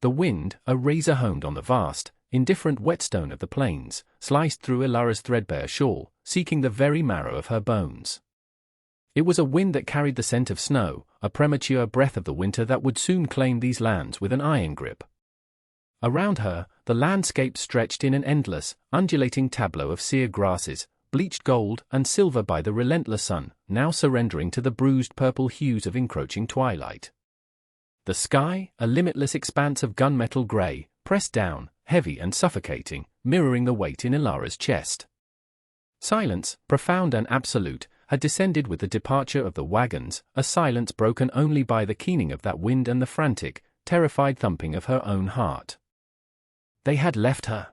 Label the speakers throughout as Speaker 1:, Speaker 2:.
Speaker 1: The wind, a razor honed on the vast, indifferent whetstone of the plains, sliced through Ilara's threadbare shawl, seeking the very marrow of her bones. It was a wind that carried the scent of snow, a premature breath of the winter that would soon claim these lands with an iron grip. Around her, the landscape stretched in an endless, undulating tableau of sere grasses, bleached gold and silver by the relentless sun, now surrendering to the bruised purple hues of encroaching twilight. The sky, a limitless expanse of gunmetal gray, pressed down, heavy and suffocating, mirroring the weight in Ilara's chest. Silence, profound and absolute, had descended with the departure of the wagons, a silence broken only by the keening of that wind and the frantic, terrified thumping of her own heart. They had left her.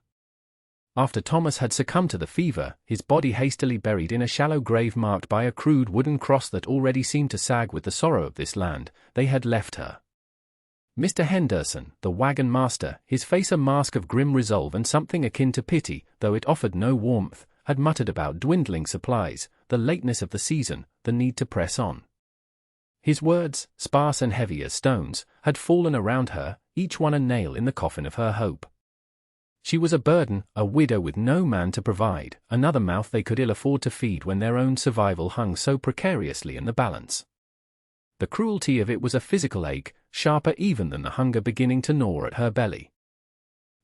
Speaker 1: After Thomas had succumbed to the fever, his body hastily buried in a shallow grave marked by a crude wooden cross that already seemed to sag with the sorrow of this land, they had left her. Mr. Henderson, the wagon master, his face a mask of grim resolve and something akin to pity, though it offered no warmth, had muttered about dwindling supplies, the lateness of the season, the need to press on. His words, sparse and heavy as stones, had fallen around her, each one a nail in the coffin of her hope. She was a burden, a widow with no man to provide, another mouth they could ill afford to feed when their own survival hung so precariously in the balance. The cruelty of it was a physical ache, sharper even than the hunger beginning to gnaw at her belly.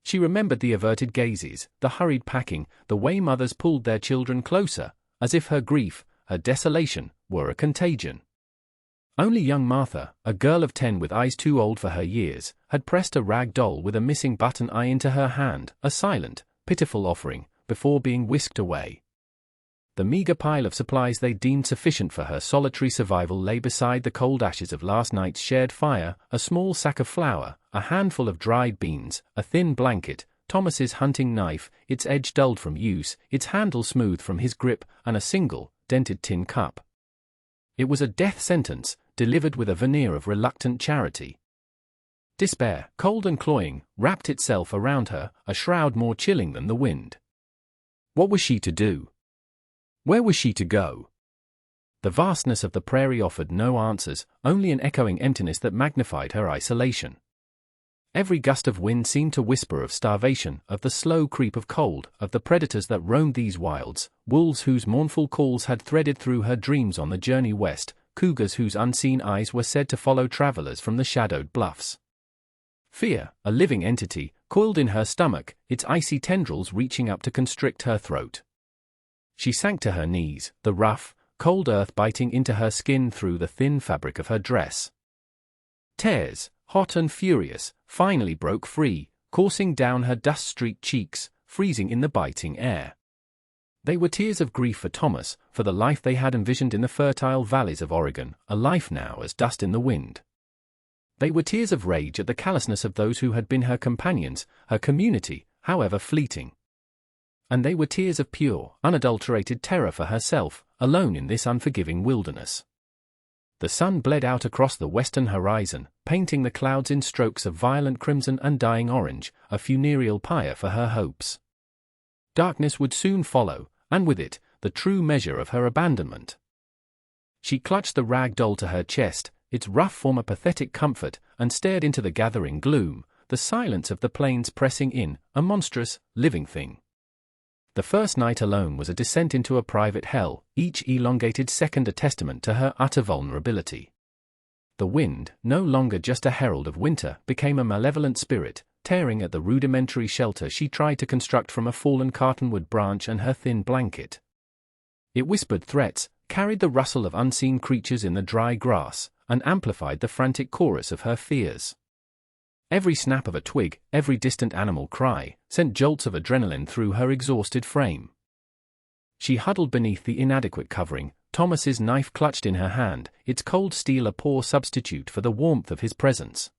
Speaker 1: She remembered the averted gazes, the hurried packing, the way mothers pulled their children closer, as if her grief, her desolation, were a contagion. Only young Martha, a girl of 10 with eyes too old for her years, had pressed a rag doll with a missing button eye into her hand, a silent, pitiful offering, before being whisked away. The meager pile of supplies they deemed sufficient for her solitary survival lay beside the cold ashes of last night's shared fire, a small sack of flour, a handful of dried beans, a thin blanket, Thomas's hunting knife, its edge dulled from use, its handle smooth from his grip, and a single, dented tin cup. It was a death sentence, delivered with a veneer of reluctant charity. Despair, cold and cloying, wrapped itself around her, a shroud more chilling than the wind. What was she to do? Where was she to go? The vastness of the prairie offered no answers, only an echoing emptiness that magnified her isolation. Every gust of wind seemed to whisper of starvation, of the slow creep of cold, of the predators that roamed these wilds, wolves whose mournful calls had threaded through her dreams on the journey west, cougars whose unseen eyes were said to follow travelers from the shadowed bluffs. Fear, a living entity, coiled in her stomach, its icy tendrils reaching up to constrict her throat. She sank to her knees, the rough, cold earth biting into her skin through the thin fabric of her dress. Tears, hot and furious, finally broke free, coursing down her dust-streaked cheeks, freezing in the biting air. They were tears of grief for Thomas, for the life they had envisioned in the fertile valleys of Oregon, a life now as dust in the wind. They were tears of rage at the callousness of those who had been her companions, her community, however fleeting. And they were tears of pure, unadulterated terror for herself, alone in this unforgiving wilderness. The sun bled out across the western horizon, painting the clouds in strokes of violent crimson and dying orange, a funereal pyre for her hopes. Darkness would soon follow, and with it, the true measure of her abandonment. She clutched the rag doll to her chest, its rough form a pathetic comfort, and stared into the gathering gloom, the silence of the plains pressing in, a monstrous, living thing. The first night alone was a descent into a private hell, each elongated second a testament to her utter vulnerability. The wind, no longer just a herald of winter, became a malevolent spirit, tearing at the rudimentary shelter she tried to construct from a fallen cottonwood branch and her thin blanket. It whispered threats, carried the rustle of unseen creatures in the dry grass, and amplified the frantic chorus of her fears. Every snap of a twig, every distant animal cry, sent jolts of adrenaline through her exhausted frame. She huddled beneath the inadequate covering, Thomas's knife clutched in her hand, its cold steel a poor substitute for the warmth of his presence.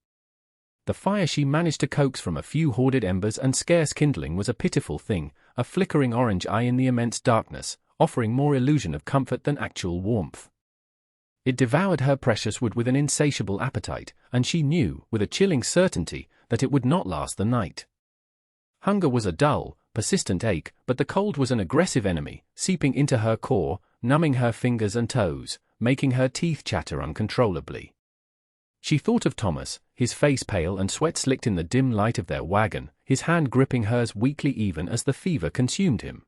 Speaker 1: The fire she managed to coax from a few hoarded embers and scarce kindling was a pitiful thing, a flickering orange eye in the immense darkness, offering more illusion of comfort than actual warmth. It devoured her precious wood with an insatiable appetite, and she knew, with a chilling certainty, that it would not last the night. Hunger was a dull, persistent ache, but the cold was an aggressive enemy, seeping into her core, numbing her fingers and toes, making her teeth chatter uncontrollably. She thought of Thomas, his face pale and sweat slicked in the dim light of their wagon, his hand gripping hers weakly even as the fever consumed him.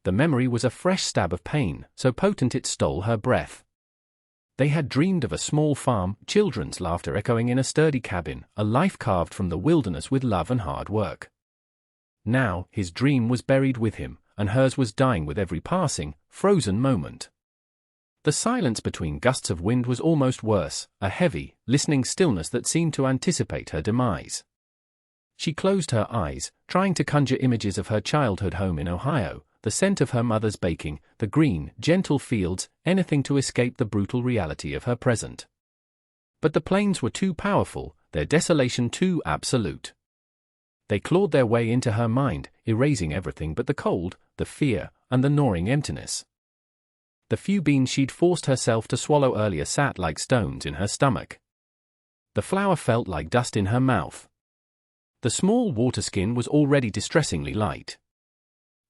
Speaker 1: The memory was a fresh stab of pain, so potent it stole her breath. They had dreamed of a small farm, children's laughter echoing in a sturdy cabin, a life carved from the wilderness with love and hard work. Now, his dream was buried with him, and hers was dying with every passing, frozen moment. The silence between gusts of wind was almost worse, a heavy, listening stillness that seemed to anticipate her demise. She closed her eyes, trying to conjure images of her childhood home in Ohio, the scent of her mother's baking, the green, gentle fields, anything to escape the brutal reality of her present. But the plains were too powerful, their desolation too absolute. They clawed their way into her mind, erasing everything but the cold, the fear, and the gnawing emptiness. The few beans she'd forced herself to swallow earlier sat like stones in her stomach. The flour felt like dust in her mouth. The small water skin was already distressingly light.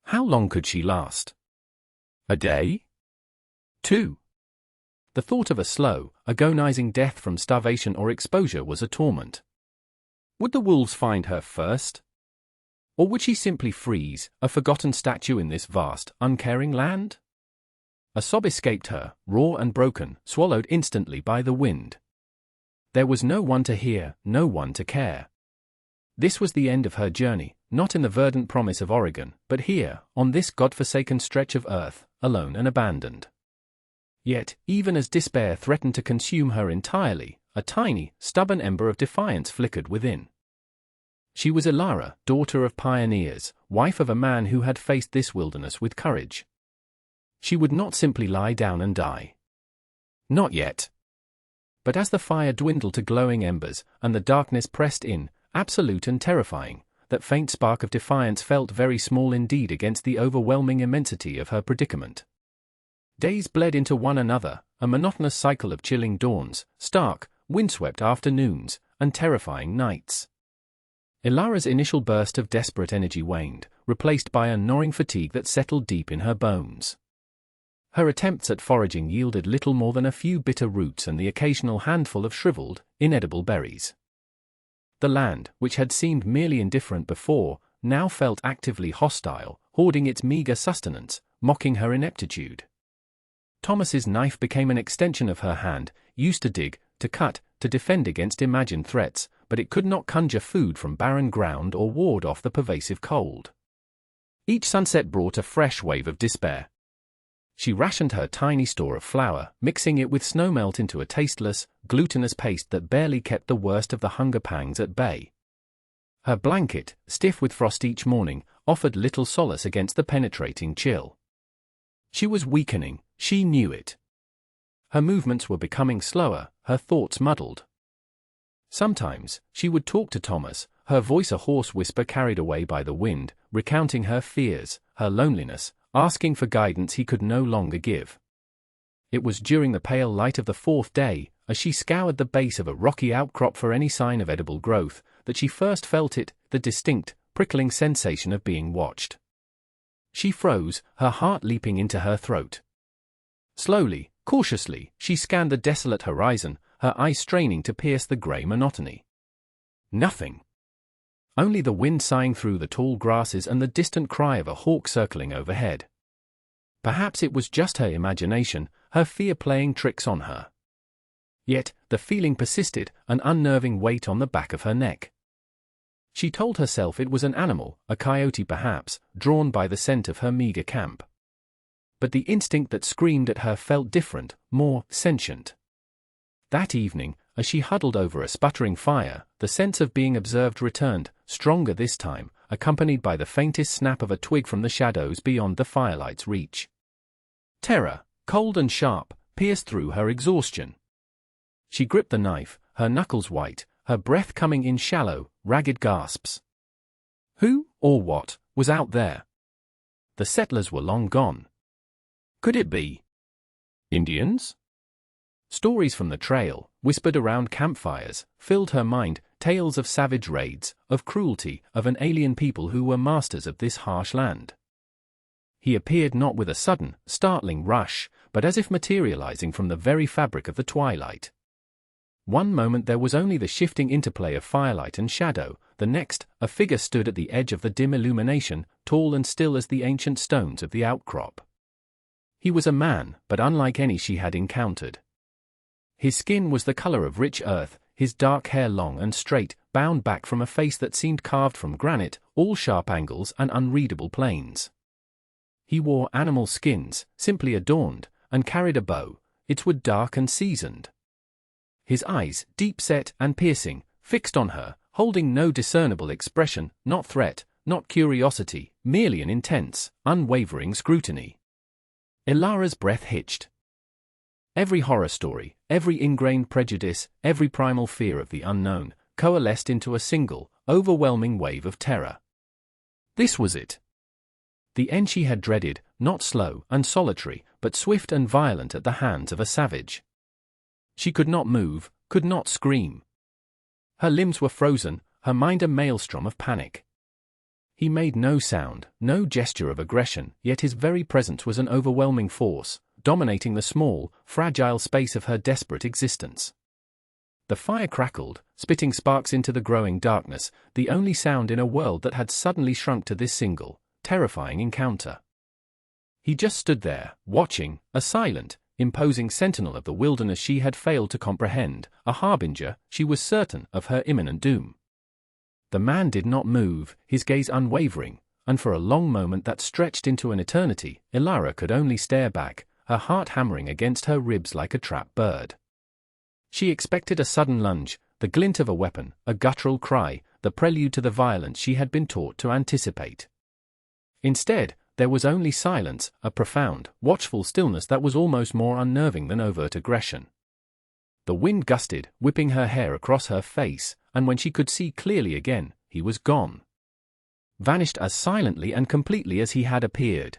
Speaker 1: How long could she last? A day? 2. The thought of a slow, agonizing death from starvation or exposure was a torment. Would the wolves find her first? Or would she simply freeze, a forgotten statue in this vast, uncaring land? A sob escaped her, raw and broken, swallowed instantly by the wind. There was no one to hear, no one to care. This was the end of her journey, not in the verdant promise of Oregon, but here, on this God-forsaken stretch of earth, alone and abandoned. Yet, even as despair threatened to consume her entirely, a tiny, stubborn ember of defiance flickered within. She was Ilara, daughter of pioneers, wife of a man who had faced this wilderness with courage. She would not simply lie down and die. Not yet. But as the fire dwindled to glowing embers, and the darkness pressed in, absolute and terrifying, that faint spark of defiance felt very small indeed against the overwhelming immensity of her predicament. Days bled into one another, a monotonous cycle of chilling dawns, stark, windswept afternoons, and terrifying nights. Ilara's initial burst of desperate energy waned, replaced by a gnawing fatigue that settled deep in her bones. Her attempts at foraging yielded little more than a few bitter roots and the occasional handful of shriveled, inedible berries. The land, which had seemed merely indifferent before, now felt actively hostile, hoarding its meager sustenance, mocking her ineptitude. Thomas's knife became an extension of her hand, used to dig, to cut, to defend against imagined threats, but it could not conjure food from barren ground or ward off the pervasive cold. Each sunset brought a fresh wave of despair. She rationed her tiny store of flour, mixing it with snowmelt into a tasteless, glutinous paste that barely kept the worst of the hunger pangs at bay. Her blanket, stiff with frost each morning, offered little solace against the penetrating chill. She was weakening, she knew it. Her movements were becoming slower, her thoughts muddled. Sometimes, she would talk to Thomas, her voice a hoarse whisper carried away by the wind, recounting her fears, her loneliness, asking for guidance he could no longer give. It was during the pale light of the 4th day, as she scoured the base of a rocky outcrop for any sign of edible growth, that she first felt it, the distinct, prickling sensation of being watched. She froze, her heart leaping into her throat. Slowly, cautiously, she scanned the desolate horizon, her eyes straining to pierce the grey monotony. Nothing. Only the wind sighing through the tall grasses and the distant cry of a hawk circling overhead. Perhaps it was just her imagination, her fear playing tricks on her. Yet, the feeling persisted, an unnerving weight on the back of her neck. She told herself it was an animal, a coyote perhaps, drawn by the scent of her meager camp. But the instinct that screamed at her felt different, more sentient. That evening, as she huddled over a sputtering fire, the sense of being observed returned, stronger this time, accompanied by the faintest snap of a twig from the shadows beyond the firelight's reach. Terror, cold and sharp, pierced through her exhaustion. She gripped the knife, her knuckles white, her breath coming in shallow, ragged gasps. Who, or what, was out there? The settlers were long gone. Could it be Indians? Stories from the trail, whispered around campfires, filled her mind, tales of savage raids, of cruelty, of an alien people who were masters of this harsh land. He appeared not with a sudden, startling rush, but as if materializing from the very fabric of the twilight. One moment there was only the shifting interplay of firelight and shadow, the next, a figure stood at the edge of the dim illumination, tall and still as the ancient stones of the outcrop. He was a man, but unlike any she had encountered. His skin was the color of rich earth, his dark hair long and straight, bound back from a face that seemed carved from granite, all sharp angles and unreadable planes. He wore animal skins, simply adorned, and carried a bow, its wood dark and seasoned. His eyes, deep-set and piercing, fixed on her, holding no discernible expression, not threat, not curiosity, merely an intense, unwavering scrutiny. Ilara's breath hitched. Every horror story, every ingrained prejudice, every primal fear of the unknown, coalesced into a single, overwhelming wave of terror. This was it. The end she had dreaded, not slow and solitary, but swift and violent at the hands of a savage. She could not move, could not scream. Her limbs were frozen, her mind a maelstrom of panic. He made no sound, no gesture of aggression, yet his very presence was an overwhelming force, dominating the small, fragile space of her desperate existence. The fire crackled, spitting sparks into the growing darkness, the only sound in a world that had suddenly shrunk to this single, terrifying encounter. He just stood there, watching, a silent, imposing sentinel of the wilderness she had failed to comprehend, a harbinger, she was certain, of her imminent doom. The man did not move, his gaze unwavering, and for a long moment that stretched into an eternity, Ilara could only stare back, her heart hammering against her ribs like a trapped bird. She expected a sudden lunge, the glint of a weapon, a guttural cry, the prelude to the violence she had been taught to anticipate. Instead, there was only silence, a profound, watchful stillness that was almost more unnerving than overt aggression. The wind gusted, whipping her hair across her face, and when she could see clearly again, he was gone. Vanished as silently and completely as he had appeared.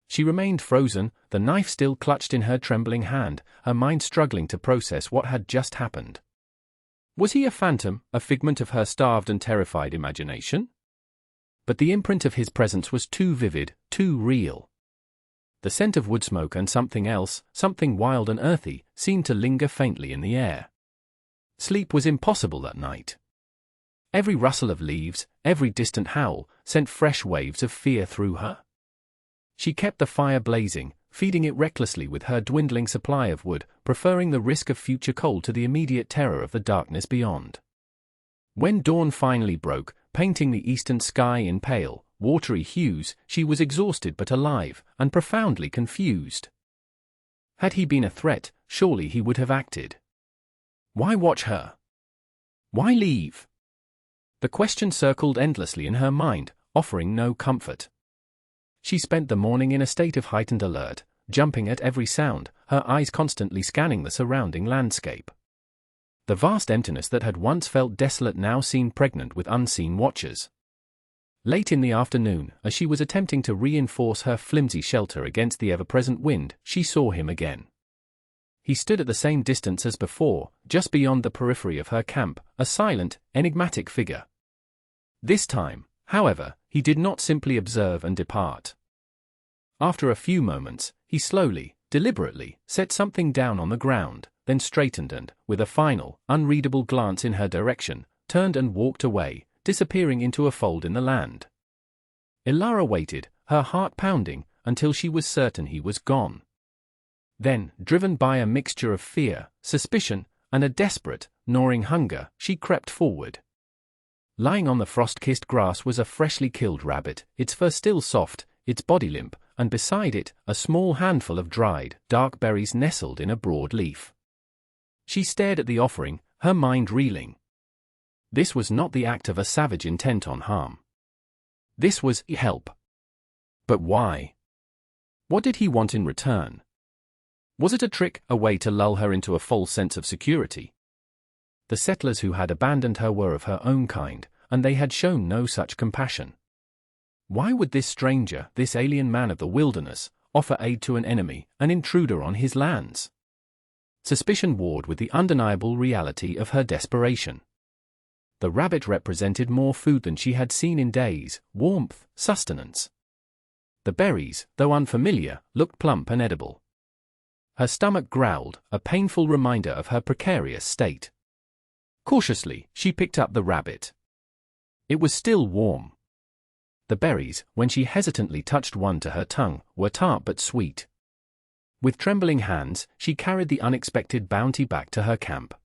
Speaker 1: She remained frozen, the knife still clutched in her trembling hand, her mind struggling to process what had just happened. Was he a phantom, a figment of her starved and terrified imagination? But the imprint of his presence was too vivid, too real. The scent of wood smoke and something else, something wild and earthy, seemed to linger faintly in the air. Sleep was impossible that night. Every rustle of leaves, every distant howl, sent fresh waves of fear through her. She kept the fire blazing, feeding it recklessly with her dwindling supply of wood, preferring the risk of future cold to the immediate terror of the darkness beyond. When dawn finally broke, painting the eastern sky in pale, watery hues, she was exhausted but alive, and profoundly confused. Had he been a threat, surely he would have acted. Why watch her? Why leave? The question circled endlessly in her mind, offering no comfort. She spent the morning in a state of heightened alert, jumping at every sound, her eyes constantly scanning the surrounding landscape. The vast emptiness that had once felt desolate now seemed pregnant with unseen watchers. Late in the afternoon, as she was attempting to reinforce her flimsy shelter against the ever-present wind, she saw him again. He stood at the same distance as before, just beyond the periphery of her camp, a silent, enigmatic figure. This time, however, he did not simply observe and depart. After a few moments, he slowly, deliberately, set something down on the ground, then straightened and, with a final, unreadable glance in her direction, turned and walked away, disappearing into a fold in the land. Ilara waited, her heart pounding, until she was certain he was gone. Then, driven by a mixture of fear, suspicion, and a desperate, gnawing hunger, she crept forward. Lying on the frost-kissed grass was a freshly killed rabbit, its fur still soft, its body limp, and beside it, a small handful of dried, dark berries nestled in a broad leaf. She stared at the offering, her mind reeling. This was not the act of a savage intent on harm. This was help. But why? What did he want in return? Was it a trick, a way to lull her into a false sense of security? The settlers who had abandoned her were of her own kind, and they had shown no such compassion. Why would this stranger, this alien man of the wilderness, offer aid to an enemy, an intruder on his lands? Suspicion warred with the undeniable reality of her desperation. The rabbit represented more food than she had seen in days, warmth, sustenance. The berries, though unfamiliar, looked plump and edible. Her stomach growled, a painful reminder of her precarious state. Cautiously, she picked up the rabbit. It was still warm. The berries, when she hesitantly touched one to her tongue, were tart but sweet. With trembling hands, she carried the unexpected bounty back to her camp.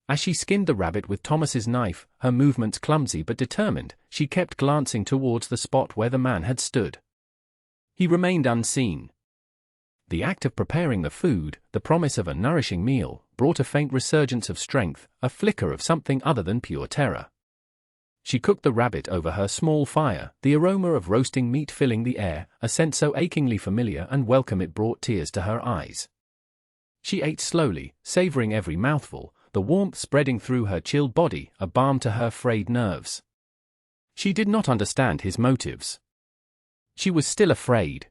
Speaker 1: As she skinned the rabbit with Thomas's knife, her movements clumsy but determined, she kept glancing towards the spot where the man had stood. He remained unseen. The act of preparing the food, the promise of a nourishing meal, brought a faint resurgence of strength, a flicker of something other than pure terror. She cooked the rabbit over her small fire, the aroma of roasting meat filling the air, a scent so achingly familiar and welcome it brought tears to her eyes. She ate slowly, savoring every mouthful, the warmth spreading through her chilled body, a balm to her frayed nerves. She did not understand his motives. She was still afraid.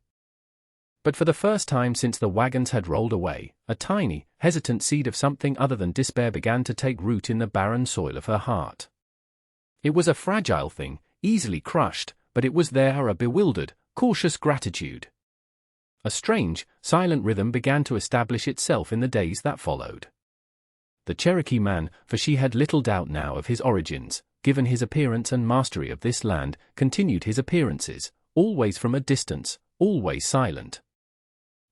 Speaker 1: But for the first time since the wagons had rolled away, a tiny, hesitant seed of something other than despair began to take root in the barren soil of her heart. It was a fragile thing, easily crushed, but it was there, a bewildered, cautious gratitude. A strange, silent rhythm began to establish itself in the days that followed. The Cherokee man, for she had little doubt now of his origins, given his appearance and mastery of this land, continued his appearances, always from a distance, always silent.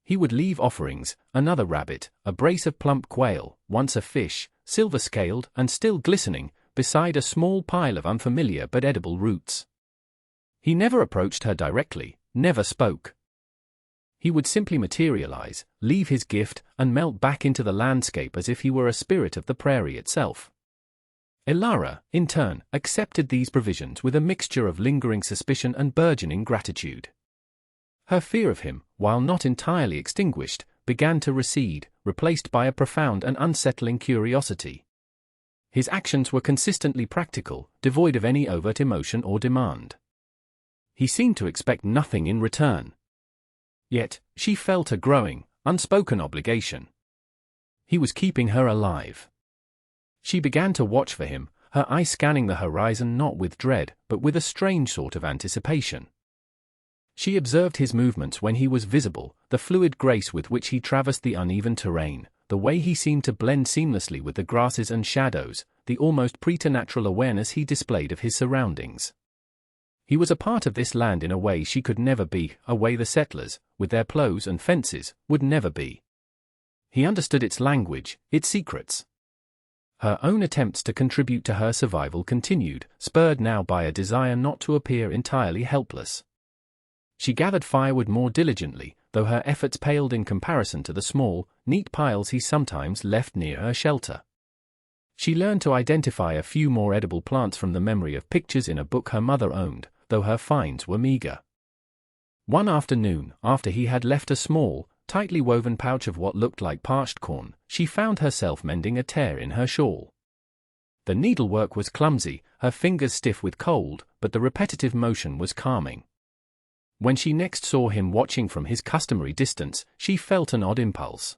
Speaker 1: He would leave offerings, another rabbit, a brace of plump quail, once a fish, silver-scaled and still glistening, beside a small pile of unfamiliar but edible roots. He never approached her directly, never spoke. He would simply materialize, leave his gift, and melt back into the landscape as if he were a spirit of the prairie itself. Elara, in turn, accepted these provisions with a mixture of lingering suspicion and burgeoning gratitude. Her fear of him, while not entirely extinguished, began to recede, replaced by a profound and unsettling curiosity. His actions were consistently practical, devoid of any overt emotion or demand. He seemed to expect nothing in return. Yet, she felt a growing, unspoken obligation. He was keeping her alive. She began to watch for him, her eyes scanning the horizon not with dread, but with a strange sort of anticipation. She observed his movements when he was visible, the fluid grace with which he traversed the uneven terrain, the way he seemed to blend seamlessly with the grasses and shadows, the almost preternatural awareness he displayed of his surroundings. He was a part of this land in a way she could never be, a way the settlers, with their ploughs and fences, would never be. He understood its language, its secrets. Her own attempts to contribute to her survival continued, spurred now by a desire not to appear entirely helpless. She gathered firewood more diligently, though her efforts paled in comparison to the small, neat piles he sometimes left near her shelter. She learned to identify a few more edible plants from the memory of pictures in a book her mother owned, though her finds were meager. One afternoon, after he had left a small, tightly woven pouch of what looked like parched corn, she found herself mending a tear in her shawl. The needlework was clumsy, her fingers stiff with cold, but the repetitive motion was calming. When she next saw him watching from his customary distance, she felt an odd impulse.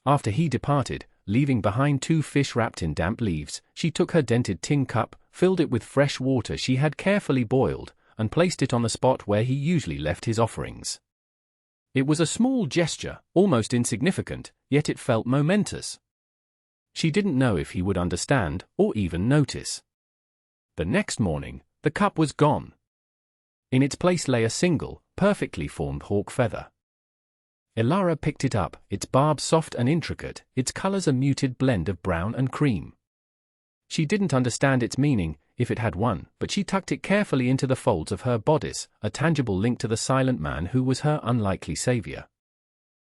Speaker 1: After he departed, leaving behind 2 fish wrapped in damp leaves, she took her dented tin cup, filled it with fresh water she had carefully boiled, and placed it on the spot where he usually left his offerings. It was a small gesture, almost insignificant, yet it felt momentous. She didn't know if he would understand, or even notice. The next morning, the cup was gone. In its place lay a single, perfectly formed hawk feather. Elara picked it up, its barbs soft and intricate, its colors a muted blend of brown and cream. She didn't understand its meaning, if it had one, but she tucked it carefully into the folds of her bodice, a tangible link to the silent man who was her unlikely savior.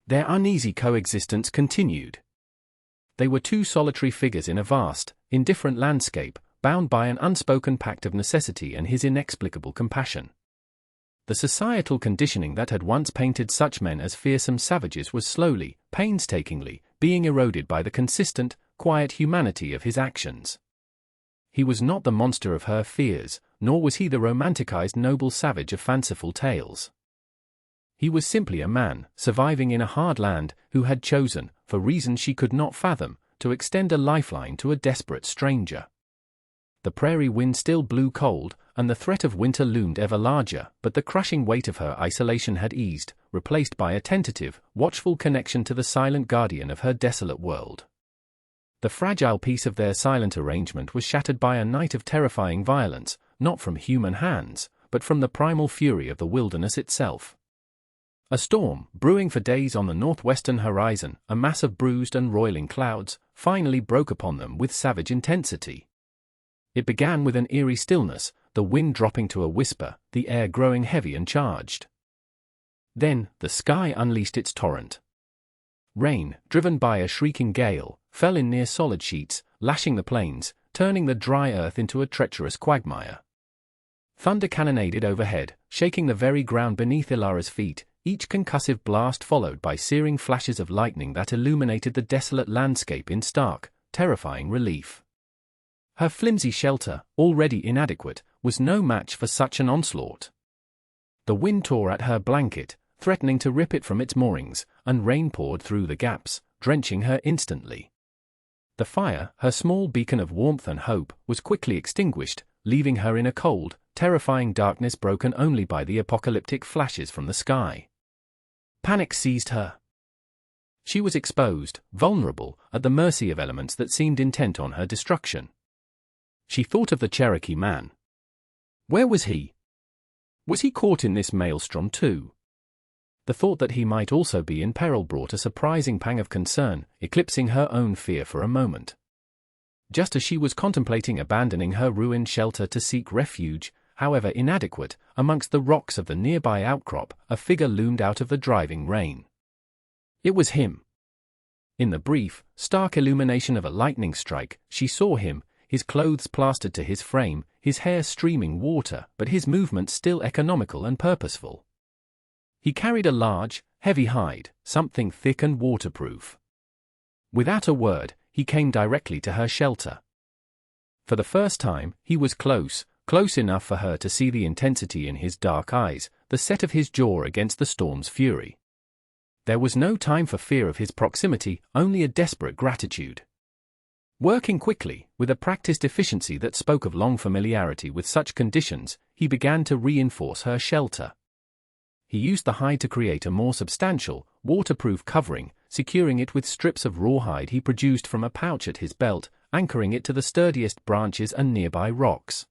Speaker 1: Their uneasy coexistence continued. They were 2 solitary figures in a vast, indifferent landscape, bound by an unspoken pact of necessity and his inexplicable compassion. The societal conditioning that had once painted such men as fearsome savages was slowly, painstakingly, being eroded by the consistent, quiet humanity of his actions. He was not the monster of her fears, nor was he the romanticized noble savage of fanciful tales. He was simply a man, surviving in a hard land, who had chosen, for reasons she could not fathom, to extend a lifeline to a desperate stranger. The prairie wind still blew cold, and the threat of winter loomed ever larger, but the crushing weight of her isolation had eased, replaced by a tentative, watchful connection to the silent guardian of her desolate world. The fragile peace of their silent arrangement was shattered by a night of terrifying violence, not from human hands, but from the primal fury of the wilderness itself. A storm, brewing for days on the northwestern horizon, a mass of bruised and roiling clouds, finally broke upon them with savage intensity. It began with an eerie stillness, the wind dropping to a whisper, the air growing heavy and charged. Then, the sky unleashed its torrent. Rain, driven by a shrieking gale, fell in near solid sheets, lashing the plains, turning the dry earth into a treacherous quagmire. Thunder cannonaded overhead, shaking the very ground beneath Ilara's feet, each concussive blast followed by searing flashes of lightning that illuminated the desolate landscape in stark, terrifying relief. Her flimsy shelter, already inadequate, was no match for such an onslaught. The wind tore at her blanket, threatening to rip it from its moorings, and rain poured through the gaps, drenching her instantly. The fire, her small beacon of warmth and hope, was quickly extinguished, leaving her in a cold, terrifying darkness broken only by the apocalyptic flashes from the sky. Panic seized her. She was exposed, vulnerable, at the mercy of elements that seemed intent on her destruction. She thought of the Cherokee man. Where was he? Was he caught in this maelstrom too? The thought that he might also be in peril brought a surprising pang of concern, eclipsing her own fear for a moment. Just as she was contemplating abandoning her ruined shelter to seek refuge, however inadequate, amongst the rocks of the nearby outcrop, a figure loomed out of the driving rain. It was him. In the brief, stark illumination of a lightning strike, she saw him, his clothes plastered to his frame, his hair streaming water, but his movements still economical and purposeful. He carried a large, heavy hide, something thick and waterproof. Without a word, he came directly to her shelter. For the first time, he was close enough for her to see the intensity in his dark eyes, the set of his jaw against the storm's fury. There was no time for fear of his proximity, only a desperate gratitude. Working quickly, with a practiced efficiency that spoke of long familiarity with such conditions, he began to reinforce her shelter. He used the hide to create a more substantial, waterproof covering, securing it with strips of rawhide he produced from a pouch at his belt, anchoring it to the sturdiest branches and nearby rocks.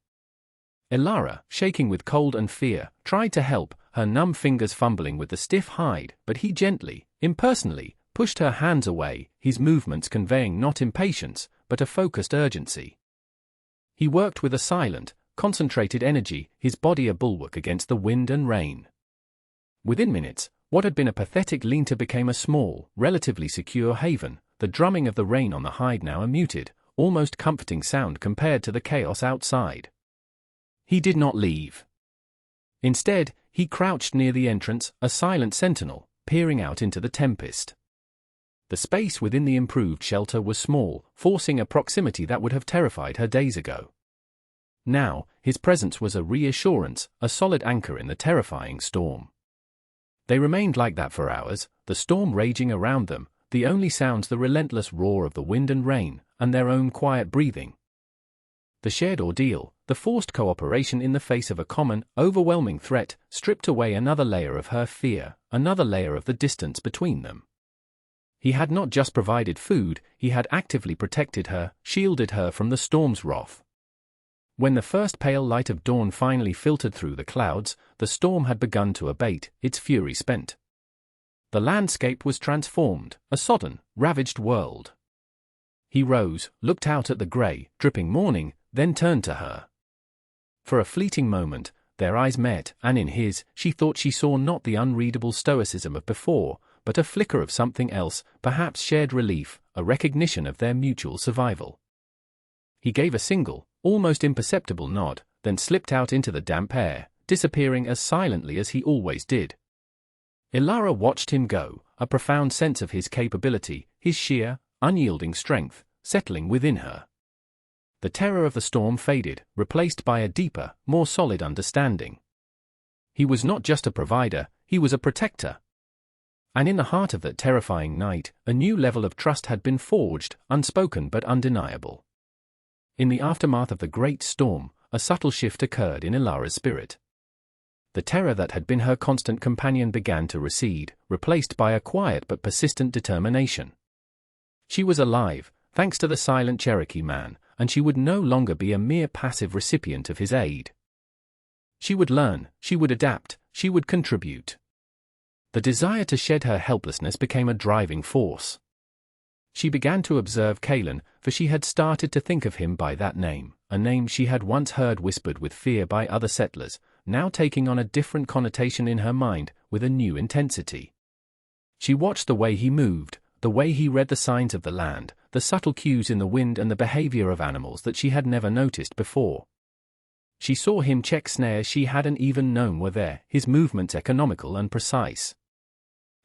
Speaker 1: Ilara, shaking with cold and fear, tried to help, her numb fingers fumbling with the stiff hide, but he gently, impersonally, pushed her hands away, his movements conveying not impatience, but a focused urgency. He worked with a silent, concentrated energy, his body a bulwark against the wind and rain. Within minutes, what had been a pathetic lean-to became a small, relatively secure haven, the drumming of the rain on the hide now a muted, almost comforting sound compared to the chaos outside. He did not leave. Instead, he crouched near the entrance, a silent sentinel, peering out into the tempest. The space within the improved shelter was small, forcing a proximity that would have terrified her days ago. Now, his presence was a reassurance, a solid anchor in the terrifying storm. They remained like that for hours, the storm raging around them, the only sounds the relentless roar of the wind and rain, and their own quiet breathing. The shared ordeal, the forced cooperation in the face of a common, overwhelming threat, stripped away another layer of her fear, another layer of the distance between them. He had not just provided food, he had actively protected her, shielded her from the storm's wrath. When the first pale light of dawn finally filtered through the clouds, the storm had begun to abate, its fury spent. The landscape was transformed, a sodden, ravaged world. He rose, looked out at the grey, dripping morning, then turned to her. For a fleeting moment, their eyes met, and in his, she thought she saw not the unreadable stoicism of before, but a flicker of something else, perhaps shared relief, a recognition of their mutual survival. He gave a single, almost imperceptible nod, then slipped out into the damp air, disappearing as silently as he always did. Ilara watched him go, a profound sense of his capability, his sheer, unyielding strength, settling within her. The terror of the storm faded, replaced by a deeper, more solid understanding. He was not just a provider, he was a protector. And in the heart of that terrifying night, a new level of trust had been forged, unspoken but undeniable. In the aftermath of the great storm, a subtle shift occurred in Ilara's spirit. The terror that had been her constant companion began to recede, replaced by a quiet but persistent determination. She was alive, thanks to the silent Cherokee man, and she would no longer be a mere passive recipient of his aid. She would learn, she would adapt, she would contribute. The desire to shed her helplessness became a driving force. She began to observe Kalen, for she had started to think of him by that name, a name she had once heard whispered with fear by other settlers, now taking on a different connotation in her mind, with a new intensity. She watched the way he moved, the way he read the signs of the land, the subtle cues in the wind and the behavior of animals that she had never noticed before. She saw him check snares she hadn't even known were there, his movements economical and precise.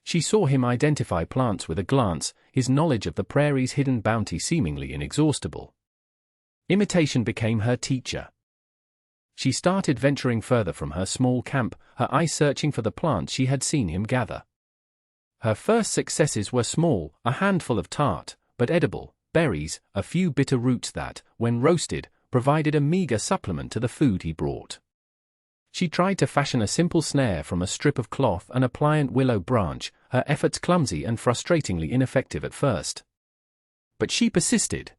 Speaker 1: She saw him identify plants with a glance, his knowledge of the prairie's hidden bounty seemingly inexhaustible. Imitation became her teacher. She started venturing further from her small camp, her eyes searching for the plants she had seen him gather. Her first successes were small, a handful of tart, but edible, berries, a few bitter roots that, when roasted, provided a meager supplement to the food he brought. She tried to fashion a simple snare from a strip of cloth and a pliant willow branch, her efforts clumsy and frustratingly ineffective at first. But she persisted.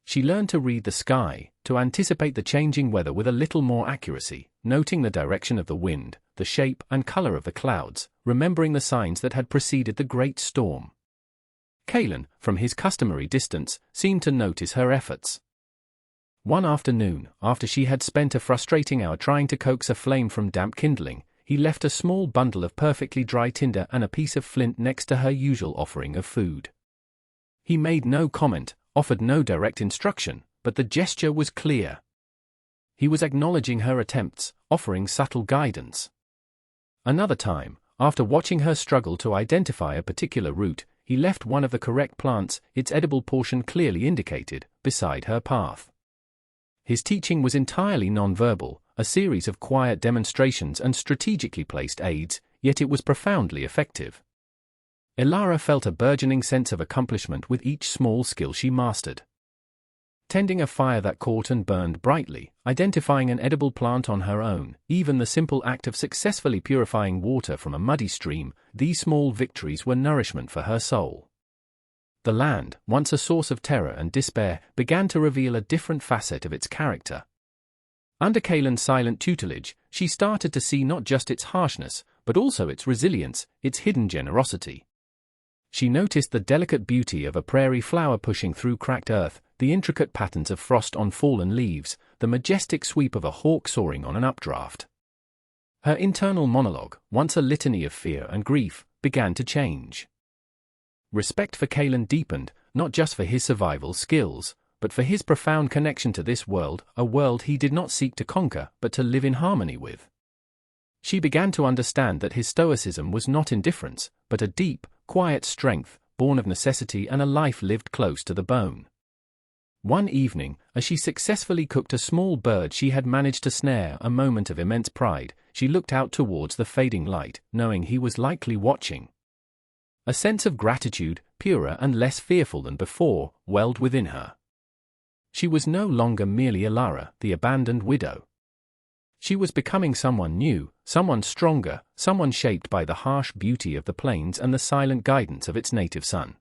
Speaker 1: She learned to read the sky, to anticipate the changing weather with a little more accuracy, noting the direction of the wind, the shape and color of the clouds, remembering the signs that had preceded the great storm. Kalen, from his customary distance, seemed to notice her efforts. One afternoon, after she had spent a frustrating hour trying to coax a flame from damp kindling, he left a small bundle of perfectly dry tinder and a piece of flint next to her usual offering of food. He made no comment, offered no direct instruction, but the gesture was clear. He was acknowledging her attempts, offering subtle guidance. Another time, after watching her struggle to identify a particular root, he left one of the correct plants, its edible portion clearly indicated, beside her path. His teaching was entirely nonverbal, a series of quiet demonstrations and strategically placed aids, yet it was profoundly effective. Ilara felt a burgeoning sense of accomplishment with each small skill she mastered. Tending a fire that caught and burned brightly, identifying an edible plant on her own, even the simple act of successfully purifying water from a muddy stream, these small victories were nourishment for her soul. The land, once a source of terror and despair, began to reveal a different facet of its character. Under Kalen's silent tutelage, she started to see not just its harshness, but also its resilience, its hidden generosity. She noticed the delicate beauty of a prairie flower pushing through cracked earth, the intricate patterns of frost on fallen leaves, the majestic sweep of a hawk soaring on an updraft. Her internal monologue, once a litany of fear and grief, began to change. Respect for Kalen deepened, not just for his survival skills, but for his profound connection to this world, a world he did not seek to conquer, but to live in harmony with. She began to understand that his stoicism was not indifference, but a deep, quiet strength, born of necessity and a life lived close to the bone. One evening, as she successfully cooked a small bird she had managed to snare, a moment of immense pride, she looked out towards the fading light, knowing he was likely watching. A sense of gratitude, purer and less fearful than before, welled within her. She was no longer merely Ilara, the abandoned widow. She was becoming someone new, someone stronger, someone shaped by the harsh beauty of the plains and the silent guidance of its native sun.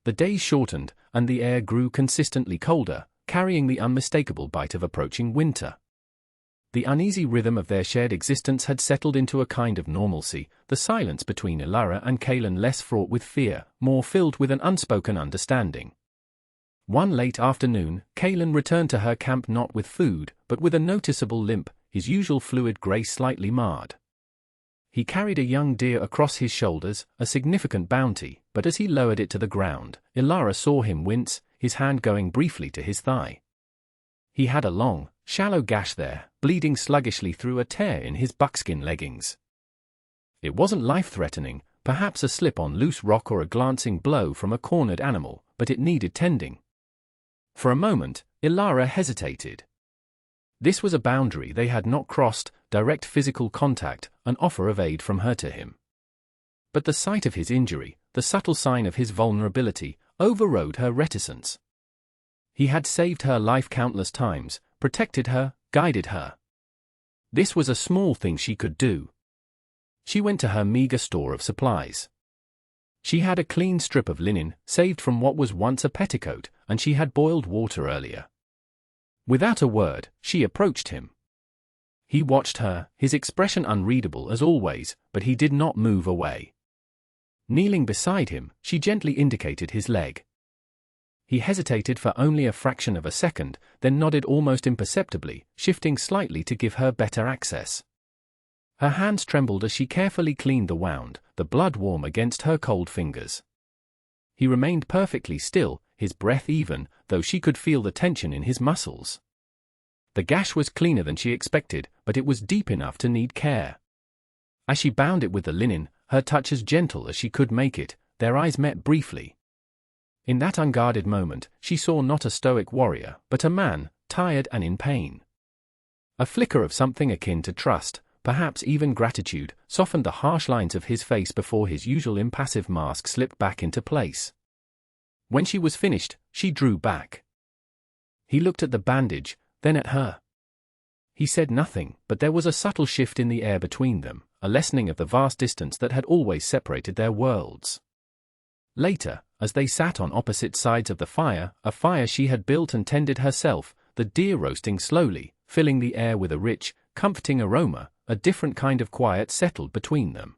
Speaker 1: The days shortened, and the air grew consistently colder, carrying the unmistakable bite of approaching winter. The uneasy rhythm of their shared existence had settled into a kind of normalcy, the silence between Ilara and Kalen less fraught with fear, more filled with an unspoken understanding. One late afternoon, Kalen returned to her camp not with food, but with a noticeable limp, his usual fluid grace slightly marred. He carried a young deer across his shoulders, a significant bounty, but as he lowered it to the ground, Ilara saw him wince, his hand going briefly to his thigh. He had a long, shallow gash there, bleeding sluggishly through a tear in his buckskin leggings. It wasn't life-threatening, perhaps a slip on loose rock or a glancing blow from a cornered animal, but it needed tending. For a moment, Ilara hesitated. This was a boundary they had not crossed, direct physical contact, an offer of aid from her to him. But the sight of his injury, the subtle sign of his vulnerability, overrode her reticence. He had saved her life countless times, protected her, guided her. This was a small thing she could do. She went to her meager store of supplies. She had a clean strip of linen, saved from what was once a petticoat, and she had boiled water earlier. Without a word, she approached him. He watched her, his expression unreadable as always, but he did not move away. Kneeling beside him, she gently indicated his leg. He hesitated for only a fraction of a second, then nodded almost imperceptibly, shifting slightly to give her better access. Her hands trembled as she carefully cleaned the wound, the blood warm against her cold fingers. He remained perfectly still, his breath even, though she could feel the tension in his muscles. The gash was cleaner than she expected, but it was deep enough to need care. As she bound it with the linen, her touch as gentle as she could make it, their eyes met briefly. In that unguarded moment, she saw not a stoic warrior, but a man, tired and in pain. A flicker of something akin to trust, perhaps even gratitude, softened the harsh lines of his face before his usual impassive mask slipped back into place. When she was finished, she drew back. He looked at the bandage, then at her. He said nothing, but there was a subtle shift in the air between them, a lessening of the vast distance that had always separated their worlds. Later, as they sat on opposite sides of the fire, a fire she had built and tended herself, the deer roasting slowly, filling the air with a rich, comforting aroma, a different kind of quiet settled between them.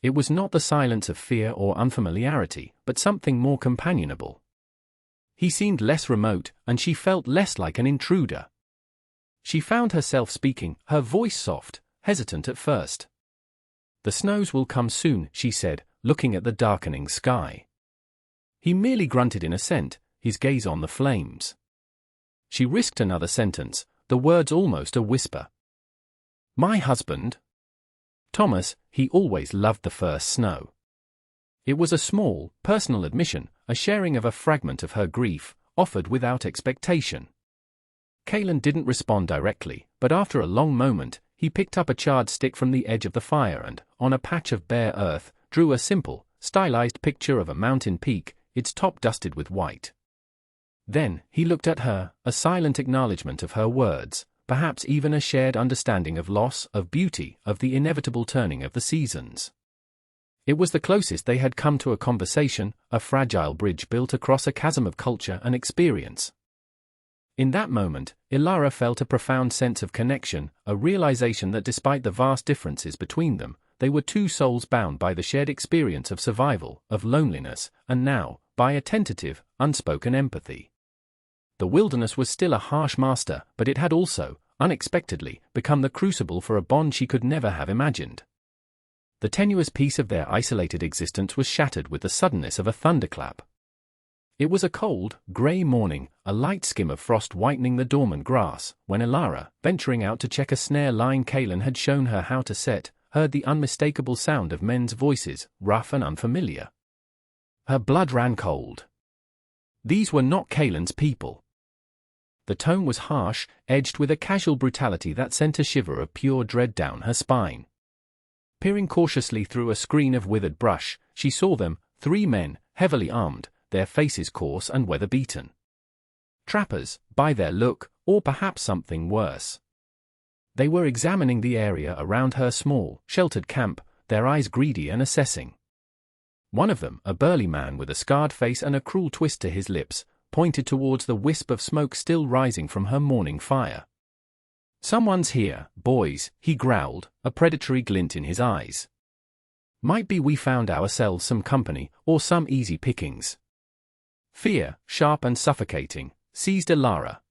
Speaker 1: It was not the silence of fear or unfamiliarity, but something more companionable. He seemed less remote, and she felt less like an intruder. She found herself speaking, her voice soft, hesitant at first. "The snows will come soon," she said, looking at the darkening sky. He merely grunted in assent, his gaze on the flames. She risked another sentence, the words almost a whisper. "My husband, Thomas, he always loved the first snow." It was a small, personal admission, a sharing of a fragment of her grief, offered without expectation. Callan didn't respond directly, but after a long moment, he picked up a charred stick from the edge of the fire and, on a patch of bare earth, drew a simple, stylized picture of a mountain peak, its top dusted with white. Then, he looked at her, a silent acknowledgement of her words, perhaps even a shared understanding of loss, of beauty, of the inevitable turning of the seasons. It was the closest they had come to a conversation, a fragile bridge built across a chasm of culture and experience. In that moment, Ilara felt a profound sense of connection, a realization that despite the vast differences between them, they were two souls bound by the shared experience of survival, of loneliness, and now, by a tentative, unspoken empathy. The wilderness was still a harsh master, but it had also, unexpectedly, become the crucible for a bond she could never have imagined. The tenuous peace of their isolated existence was shattered with the suddenness of a thunderclap. It was a cold, grey morning, a light skim of frost whitening the dormant grass, when Ilara, venturing out to check a snare line Callan had shown her how to set, heard the unmistakable sound of men's voices, rough and unfamiliar. Her blood ran cold. These were not Callan's people. The tone was harsh, edged with a casual brutality that sent a shiver of pure dread down her spine. Peering cautiously through a screen of withered brush, she saw them, 3 men, heavily armed, their faces coarse and weather-beaten. Trappers, by their look, or perhaps something worse. They were examining the area around her small, sheltered camp, their eyes greedy and assessing. One of them, a burly man with a scarred face and a cruel twist to his lips, pointed towards the wisp of smoke still rising from her morning fire. "Someone's here, boys," he growled, a predatory glint in his eyes. "Might be we found ourselves some company, or some easy pickings." Fear, sharp and suffocating, seized Ilara.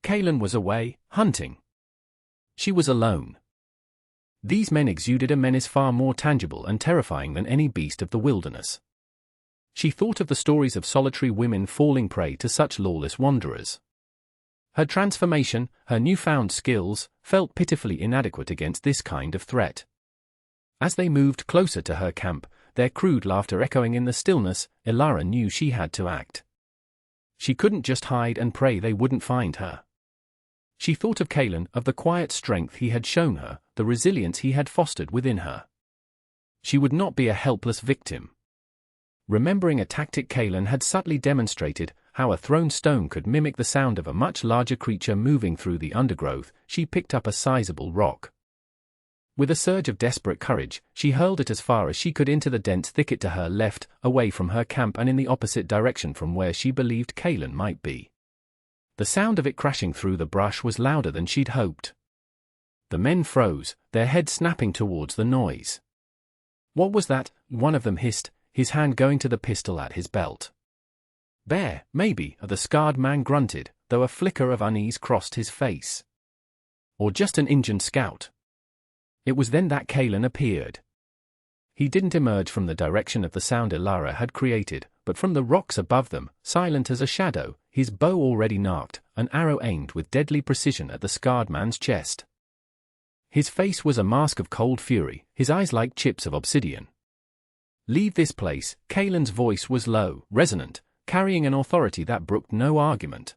Speaker 1: Callan was away, hunting. She was alone. These men exuded a menace far more tangible and terrifying than any beast of the wilderness. She thought of the stories of solitary women falling prey to such lawless wanderers. Her transformation, her newfound skills, felt pitifully inadequate against this kind of threat. As they moved closer to her camp, their crude laughter echoing in the stillness, Ilara knew she had to act. She couldn't just hide and pray they wouldn't find her. She thought of Callan, of the quiet strength he had shown her, the resilience he had fostered within her. She would not be a helpless victim. Remembering a tactic Callan had subtly demonstrated, how a thrown stone could mimic the sound of a much larger creature moving through the undergrowth, she picked up a sizable rock. With a surge of desperate courage, she hurled it as far as she could into the dense thicket to her left, away from her camp and in the opposite direction from where she believed Kalen might be. The sound of it crashing through the brush was louder than she'd hoped. The men froze, their heads snapping towards the noise. "What was that?" one of them hissed, his hand going to the pistol at his belt. "Bear, maybe," the scarred man grunted, though a flicker of unease crossed his face. "Or just an Injun scout." It was then that Kalen appeared. He didn't emerge from the direction of the sound Elara had created, but from the rocks above them, silent as a shadow, his bow already narked, an arrow aimed with deadly precision at the scarred man's chest. His face was a mask of cold fury, his eyes like chips of obsidian. "Leave this place," Kalen's voice was low, resonant, carrying an authority that brooked no argument.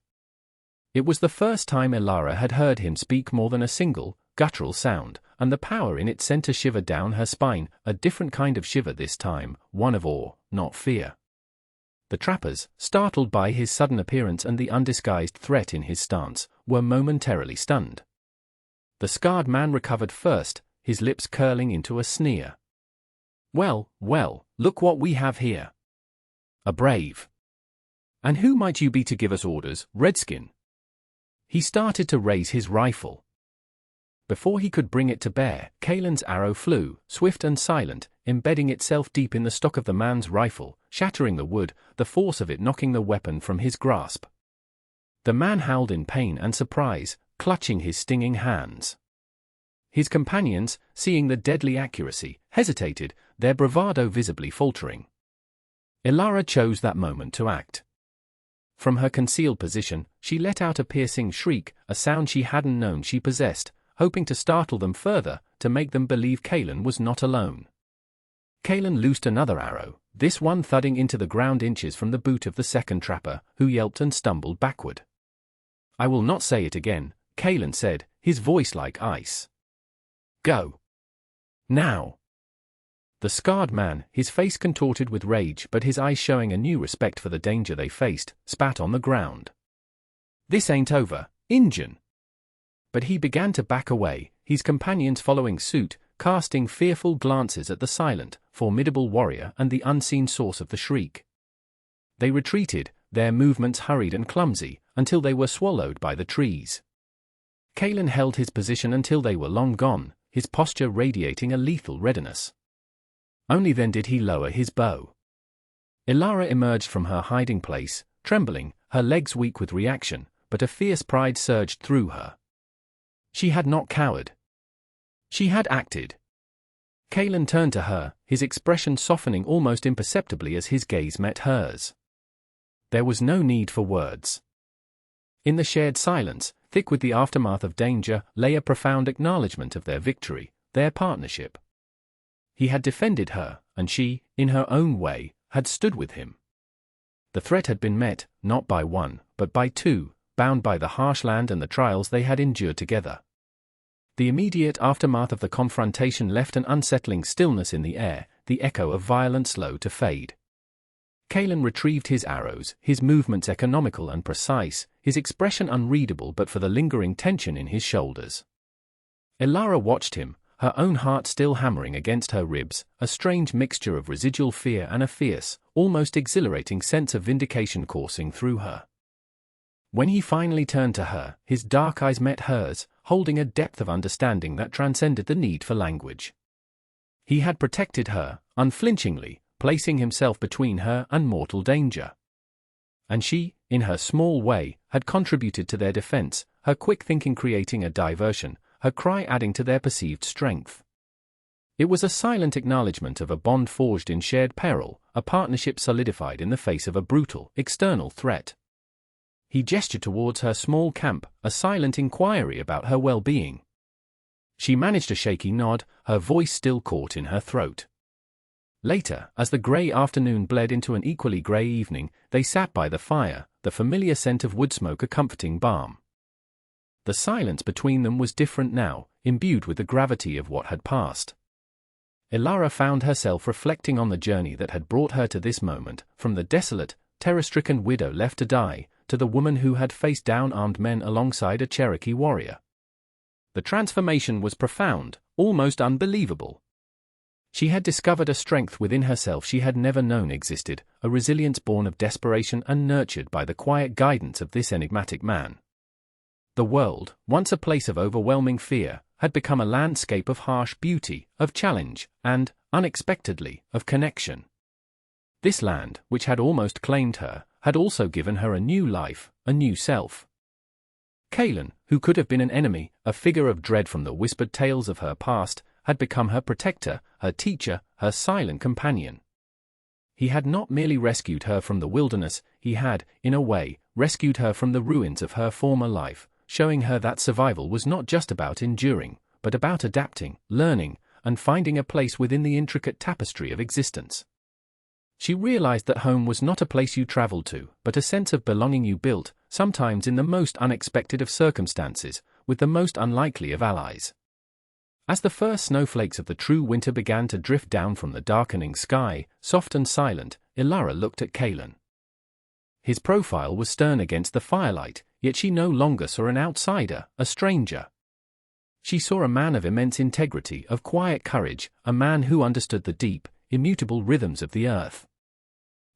Speaker 1: It was the first time Elara had heard him speak more than a single, guttural sound, and the power in it sent a shiver down her spine, a different kind of shiver this time, one of awe, not fear. The trappers, startled by his sudden appearance and the undisguised threat in his stance, were momentarily stunned. The scarred man recovered first, his lips curling into a sneer. Well, look what we have here. A brave. And who might you be to give us orders, Redskin?" He started to raise his rifle. Before he could bring it to bear, Kalen's arrow flew, swift and silent, embedding itself deep in the stock of the man's rifle, shattering the wood, the force of it knocking the weapon from his grasp. The man howled in pain and surprise, clutching his stinging hands. His companions, seeing the deadly accuracy, hesitated, their bravado visibly faltering. Elara chose that moment to act. From her concealed position, she let out a piercing shriek, a sound she hadn't known she possessed, hoping to startle them further, to make them believe Kalen was not alone. Kalen loosed another arrow, this one thudding into the ground inches from the boot of the second trapper, who yelped and stumbled backward. "I will not say it again," Kalen said, his voice like ice. "Go. Now." The scarred man, his face contorted with rage but his eyes showing a new respect for the danger they faced, spat on the ground. "This ain't over, Injun." But he began to back away, his companions following suit, casting fearful glances at the silent, formidable warrior and the unseen source of the shriek. They retreated, their movements hurried and clumsy, until they were swallowed by the trees. Kalen held his position until they were long gone, his posture radiating a lethal readiness. Only then did he lower his bow. Elara emerged from her hiding place, trembling, her legs weak with reaction, but a fierce pride surged through her. She had not cowered. She had acted. Kalen turned to her, his expression softening almost imperceptibly as his gaze met hers. There was no need for words. In the shared silence, thick with the aftermath of danger, lay a profound acknowledgement of their victory, their partnership. He had defended her, and she, in her own way, had stood with him. The threat had been met, not by one, but by two, bound by the harsh land and the trials they had endured together. The immediate aftermath of the confrontation left an unsettling stillness in the air, the echo of violence slow to fade. Kalen retrieved his arrows, his movements economical and precise, his expression unreadable but for the lingering tension in his shoulders. Elara watched him, her own heart still hammering against her ribs, a strange mixture of residual fear and a fierce, almost exhilarating sense of vindication coursing through her. When he finally turned to her, his dark eyes met hers, holding a depth of understanding that transcended the need for language. He had protected her, unflinchingly, placing himself between her and mortal danger. And she, in her small way, had contributed to their defense, her quick thinking creating a diversion, her cry adding to their perceived strength. It was a silent acknowledgement of a bond forged in shared peril, a partnership solidified in the face of a brutal, external threat. He gestured towards her small camp, a silent inquiry about her well-being. She managed a shaky nod, her voice still caught in her throat. Later, as the grey afternoon bled into an equally grey evening, they sat by the fire, the familiar scent of wood smoke a comforting balm. The silence between them was different now, imbued with the gravity of what had passed. Elara found herself reflecting on the journey that had brought her to this moment, from the desolate, terror-stricken widow left to die, to the woman who had faced down armed men alongside a Cherokee warrior. The transformation was profound, almost unbelievable. She had discovered a strength within herself she had never known existed, a resilience born of desperation and nurtured by the quiet guidance of this enigmatic man. The world, once a place of overwhelming fear, had become a landscape of harsh beauty, of challenge, and, unexpectedly, of connection. This land, which had almost claimed her, had also given her a new life, a new self. Kaylin, who could have been an enemy, a figure of dread from the whispered tales of her past, had become her protector, her teacher, her silent companion. He had not merely rescued her from the wilderness, he had, in a way, rescued her from the ruins of her former life, showing her that survival was not just about enduring, but about adapting, learning, and finding a place within the intricate tapestry of existence. She realized that home was not a place you traveled to, but a sense of belonging you built, sometimes in the most unexpected of circumstances, with the most unlikely of allies. As the first snowflakes of the true winter began to drift down from the darkening sky, soft and silent, Ilara looked at Kaylin. His profile was stern against the firelight, yet she no longer saw an outsider, a stranger. She saw a man of immense integrity, of quiet courage, a man who understood the deep, immutable rhythms of the earth.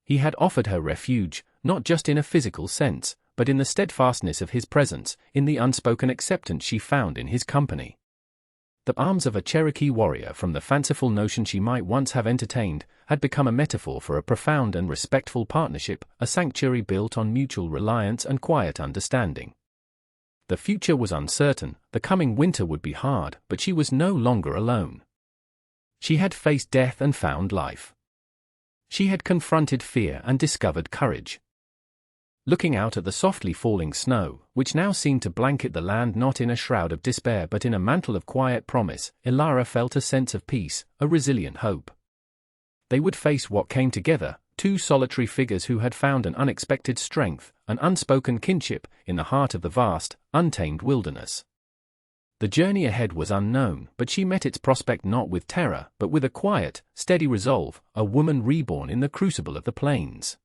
Speaker 1: He had offered her refuge, not just in a physical sense, but in the steadfastness of his presence, in the unspoken acceptance she found in his company. The arms of a Cherokee warrior, from the fanciful notion she might once have entertained, had become a metaphor for a profound and respectful partnership, a sanctuary built on mutual reliance and quiet understanding. The future was uncertain, the coming winter would be hard, but she was no longer alone. She had faced death and found life. She had confronted fear and discovered courage. Looking out at the softly falling snow, which now seemed to blanket the land not in a shroud of despair but in a mantle of quiet promise, Ilara felt a sense of peace, a resilient hope. They would face what came together, two solitary figures who had found an unexpected strength, an unspoken kinship, in the heart of the vast, untamed wilderness. The journey ahead was unknown, but she met its prospect not with terror, but with a quiet, steady resolve, a woman reborn in the crucible of the plains.